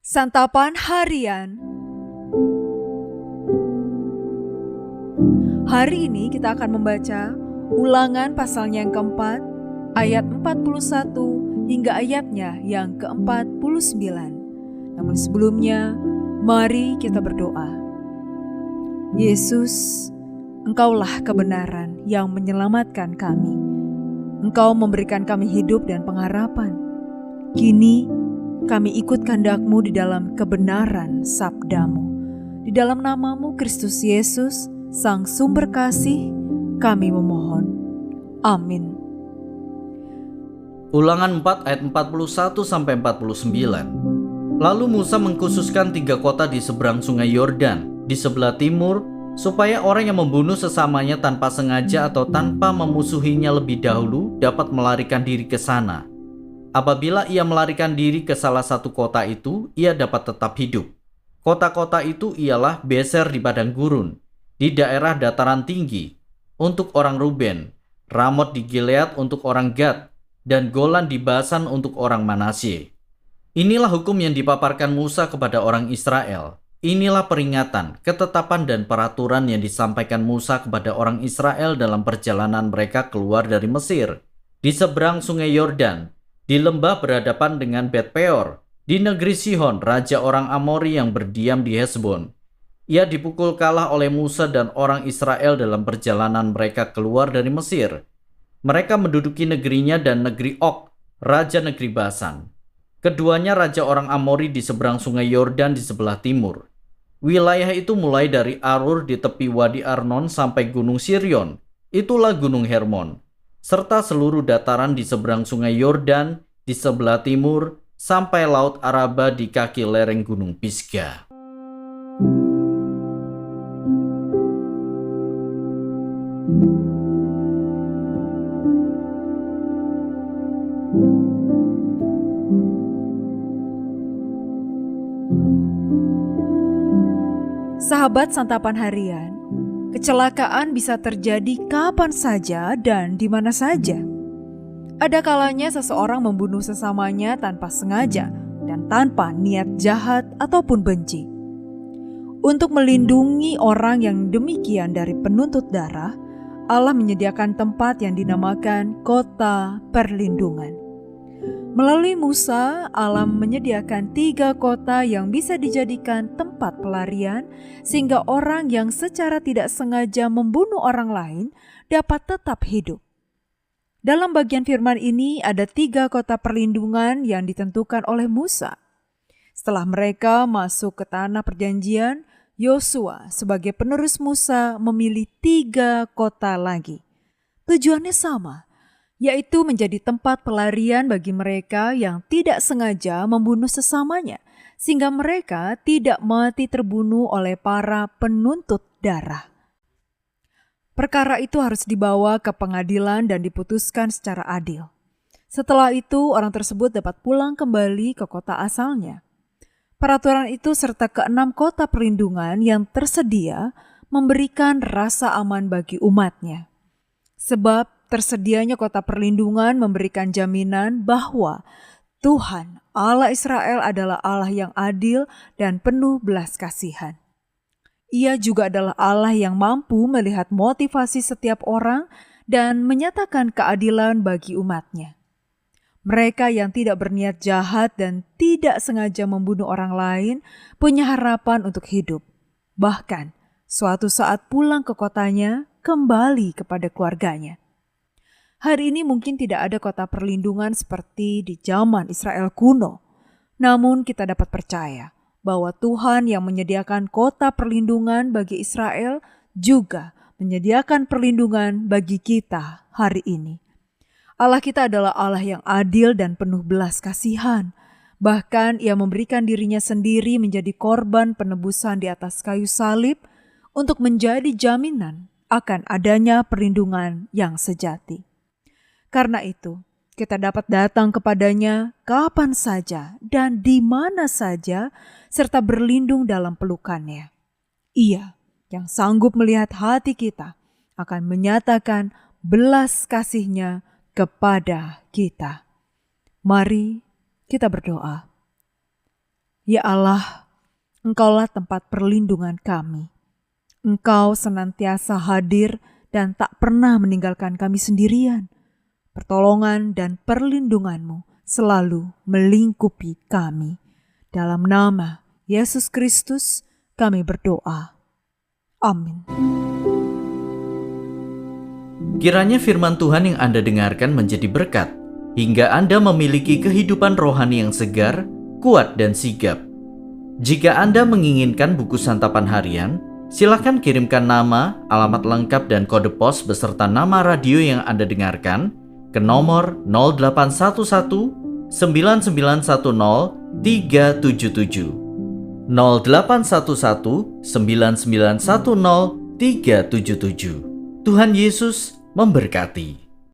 Santapan Harian. Hari ini kita akan membaca Ulangan pasalnya yang keempat, ayat 41 hingga ayatnya yang ke-49. Namun sebelumnya, mari kita berdoa. Yesus, Engkaulah kebenaran yang menyelamatkan kami. Engkau memberikan kami hidup dan pengharapan. Kini, kami ikut kehendak-Mu di dalam kebenaran sabda-Mu. Di dalam nama-Mu Kristus Yesus, Sang Sumber Kasih, kami memohon. Amin. Ulangan 4 ayat 41-49. Lalu Musa mengkhususkan 3 kota di seberang sungai Yordan, di sebelah timur, supaya orang yang membunuh sesamanya tanpa sengaja atau tanpa memusuhinya lebih dahulu dapat melarikan diri ke sana. Apabila ia melarikan diri ke salah satu kota itu, ia dapat tetap hidup. Kota-kota itu ialah Beser di padang gurun, di daerah dataran tinggi, untuk orang Ruben, Ramot di Gilead untuk orang Gad, dan Golan di Basan untuk orang Manasye. Inilah hukum yang dipaparkan Musa kepada orang Israel. Inilah peringatan, ketetapan dan peraturan yang disampaikan Musa kepada orang Israel dalam perjalanan mereka keluar dari Mesir, di seberang sungai Yordan, di lembah berhadapan dengan Bet Peor, di negeri Sihon, raja orang Amori yang berdiam di Hesbon. Ia dipukul kalah oleh Musa dan orang Israel dalam perjalanan mereka keluar dari Mesir. Mereka menduduki negerinya dan negeri Og, raja negeri Basan. Keduanya raja orang Amori di seberang sungai Yordan di sebelah timur. Wilayah itu mulai dari Arur di tepi Wadi Arnon sampai Gunung Sirion, itulah Gunung Hermon, serta seluruh dataran di seberang sungai Yordan di sebelah timur sampai Laut Araba di kaki lereng Gunung Pisgah. Sahabat Santapan Harian, kecelakaan bisa terjadi kapan saja dan di mana saja. Ada kalanya seseorang membunuh sesamanya tanpa sengaja dan tanpa niat jahat ataupun benci. Untuk melindungi orang yang demikian dari penuntut darah, Allah menyediakan tempat yang dinamakan Kota Perlindungan. Melalui Musa, Allah menyediakan 3 kota yang bisa dijadikan tempat pelarian, sehingga orang yang secara tidak sengaja membunuh orang lain dapat tetap hidup. Dalam bagian firman ini ada 3 kota perlindungan yang ditentukan oleh Musa. Setelah mereka masuk ke tanah perjanjian, Yosua sebagai penerus Musa memilih 3 kota lagi. Tujuannya sama, yaitu menjadi tempat pelarian bagi mereka yang tidak sengaja membunuh sesamanya, sehingga mereka tidak mati terbunuh oleh para penuntut darah. Perkara itu harus dibawa ke pengadilan dan diputuskan secara adil. Setelah itu, orang tersebut dapat pulang kembali ke kota asalnya. Peraturan itu serta ke-6 kota perlindungan yang tersedia memberikan rasa aman bagi umatnya. Sebab tersedianya kota perlindungan memberikan jaminan bahwa Tuhan Allah Israel adalah Allah yang adil dan penuh belas kasihan. Ia juga adalah Allah yang mampu melihat motivasi setiap orang dan menyatakan keadilan bagi umatnya. Mereka yang tidak berniat jahat dan tidak sengaja membunuh orang lain punya harapan untuk hidup. Bahkan suatu saat pulang ke kotanya, kembali kepada keluarganya. Hari ini mungkin tidak ada kota perlindungan seperti di zaman Israel kuno. Namun kita dapat percaya bahwa Tuhan yang menyediakan kota perlindungan bagi Israel juga menyediakan perlindungan bagi kita hari ini. Allah kita adalah Allah yang adil dan penuh belas kasihan. Bahkan Ia memberikan dirinya sendiri menjadi korban penebusan di atas kayu salib untuk menjadi jaminan akan adanya perlindungan yang sejati. Karena itu, kita dapat datang kepadanya kapan saja dan di mana saja, serta berlindung dalam pelukannya. Ia yang sanggup melihat hati kita akan menyatakan belas kasih-Nya kepada kita. Mari kita berdoa. Ya Allah, Engkaulah tempat perlindungan kami. Engkau senantiasa hadir dan tak pernah meninggalkan kami sendirian. Pertolongan dan perlindungan-Mu selalu melingkupi kami. Dalam nama Yesus Kristus kami berdoa. Amin. Kiranya firman Tuhan yang Anda dengarkan menjadi berkat, hingga Anda memiliki kehidupan rohani yang segar, kuat, dan sigap. Jika Anda menginginkan buku santapan harian, silakan kirimkan nama, alamat lengkap, dan kode pos beserta nama radio yang Anda dengarkan ke nomor 0811 9910 377. 0811 9910 377. Tuhan Yesus memberkati.